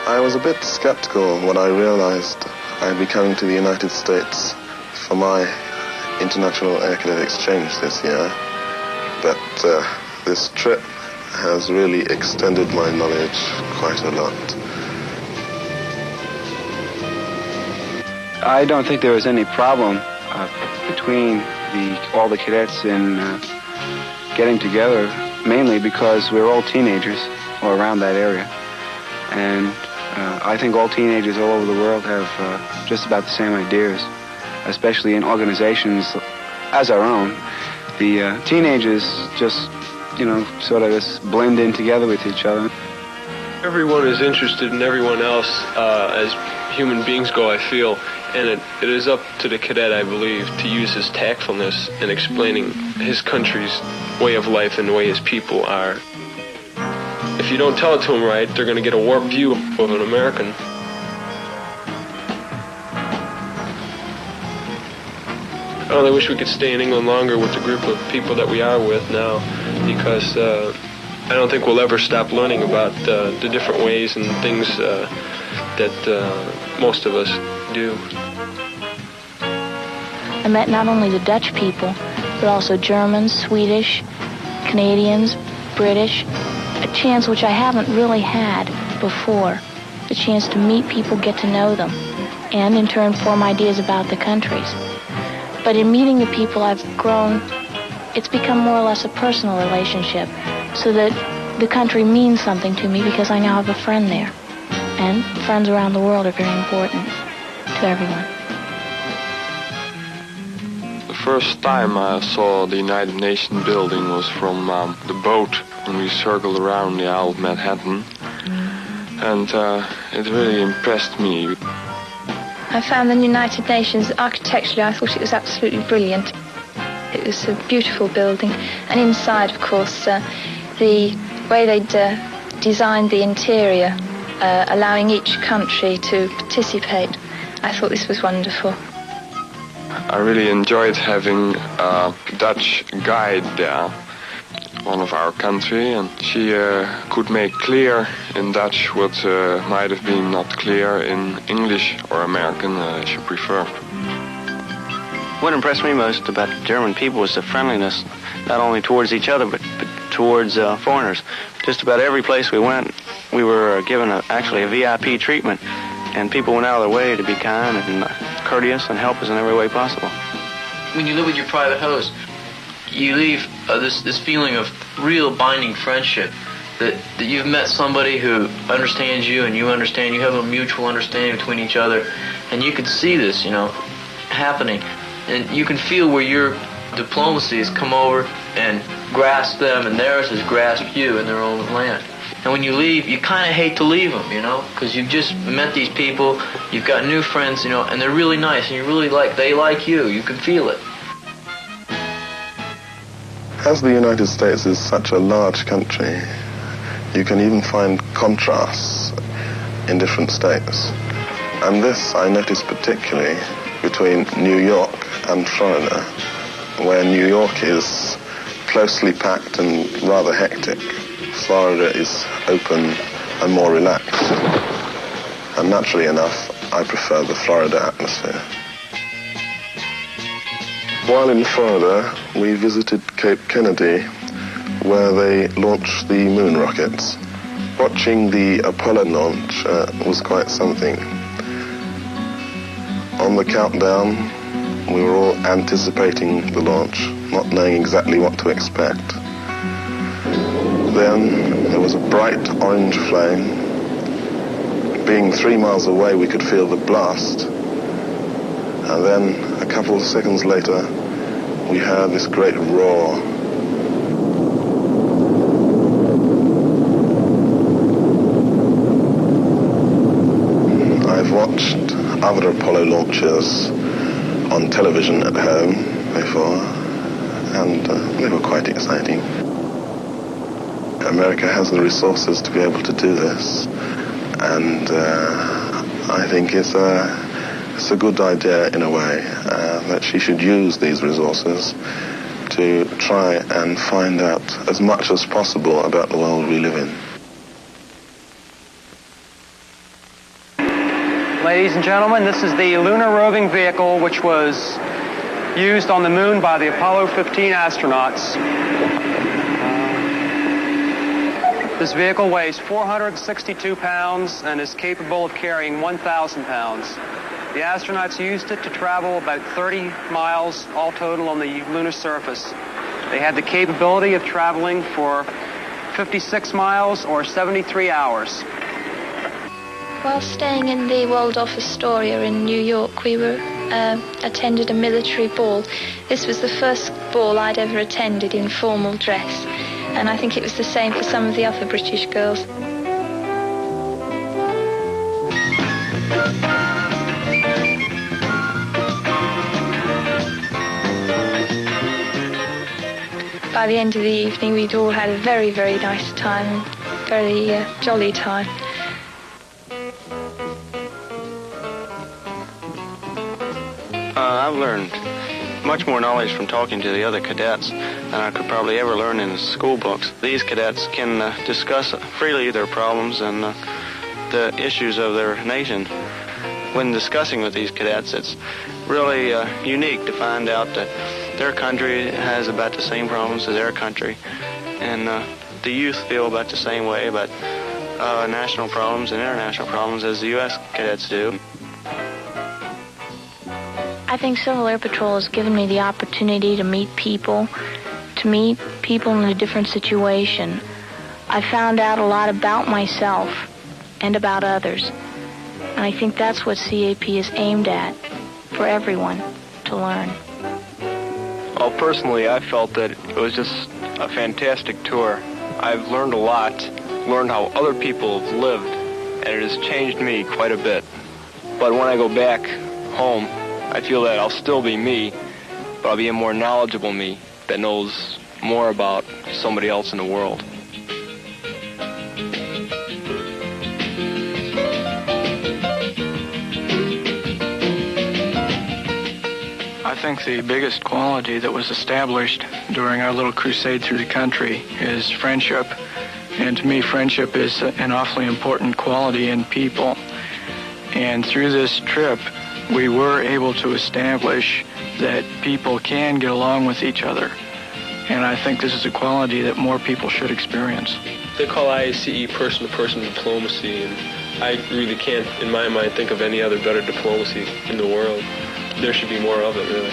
I was a bit skeptical when I realized I'd be coming to the United States for my International Air Cadet Exchange this year, but this trip has really extended my knowledge quite a lot. I don't think there was any problem between all the cadets in getting together, mainly because we're all teenagers or around that area. And I think all teenagers all over the world have just about the same ideas, especially in organizations as our own. The teenagers just, sort of just blend in together with each other. Everyone is interested in everyone else as human beings go, I feel. And it is up to the cadet, I believe, to use his tactfulness in explaining his country's way of life and the way his people are. If you don't tell it to them right, they're going to get a warped view of an American. I only wish we could stay in England longer with the group of people that we are with now, because I don't think we'll ever stop learning about the different ways and things that most of us do. I met not only the Dutch people, but also Germans, Swedish, Canadians, British, a chance which I haven't really had before, the chance to meet people, get to know them, and in turn form ideas about the countries. But in meeting the people I've grown, it's become more or less a personal relationship, so that the country means something to me because I now have a friend there. And friends around the world are very important to everyone. The first time I saw the United Nations building was from the boat when we circled around the Isle of Manhattan, and it really impressed me. I found the United Nations architecturally, I thought it was absolutely brilliant. It was a beautiful building, and inside, of course, the way they'd designed the interior, allowing each country to participate, I thought this was wonderful. I really enjoyed having a Dutch guide there, one of our country, and she could make clear in Dutch what might have been not clear in English or American, as you prefer. What impressed me most about the German people was the friendliness, not only towards each other, but towards foreigners. Just about every place we went, we were given actually a VIP treatment, and people went out of their way to be kind and courteous and help us in every way possible. When you live with your private host, you leave this feeling of real binding friendship, that you've met somebody who understands you and you understand, you have a mutual understanding between each other, and you can see this, happening, and you can feel where your diplomacy has come over and grasped them, and theirs has grasped you in their own land. And when you leave, you kind of hate to leave them, because you've just met these people, you've got new friends, and they're really nice, and they like you. You can feel it. As the United States is such a large country, you can even find contrasts in different states. And this I noticed particularly between New York and Florida, where New York is closely packed and rather hectic. Florida is open and more relaxed. And naturally enough, I prefer the Florida atmosphere. While in Florida, we visited Cape Kennedy, where they launched the moon rockets. Watching the Apollo launch was quite something. On the countdown, we were all anticipating the launch, not knowing exactly what to expect. Then there was a bright orange flame. Being 3 miles away, we could feel the blast. And then, a couple of seconds later, we heard this great roar. I've watched other Apollo launches on television at home before, and they were quite exciting. America has the resources to be able to do this, and I think it's a good idea in a way that she should use these resources to try and find out as much as possible about the world we live in. Ladies and gentlemen, this is the lunar roving vehicle which was used on the moon by the Apollo 15 astronauts. This vehicle weighs 462 pounds and is capable of carrying 1,000 pounds. The astronauts used it to travel about 30 miles all total on the lunar surface. They had the capability of traveling for 56 miles or 73 hours. While staying in the Waldorf Astoria in New York, we attended a military ball. This was the first ball I'd ever attended in formal dress, and I think it was the same for some of the other British girls. By the end of the evening, we'd all had a very, very nice time, very jolly time. I've learned much more knowledge from talking to the other cadets than I could probably ever learn in the school books. These cadets can discuss freely their problems and the issues of their nation. When discussing with these cadets, it's really unique to find out that their country has about the same problems as their country, and the youth feel about the same way about national problems and international problems as the U.S. cadets do. I think Civil Air Patrol has given me the opportunity to meet people in a different situation. I found out a lot about myself and about others, and I think that's what CAP is aimed at, for everyone to learn. Well, personally, I felt that it was just a fantastic tour. I've learned a lot, learned how other people have lived, and it has changed me quite a bit. But when I go back home, I feel that I'll still be me, but I'll be a more knowledgeable me that knows more about somebody else in the world. I think the biggest quality that was established during our little crusade through the country is friendship. And to me, friendship is an awfully important quality in people. And through this trip, we were able to establish that people can get along with each other. And I think this is a quality that more people should experience. They call IACE person-to-person diplomacy, and I really can't, in my mind, think of any other better diplomacy in the world. There should be more of it, really.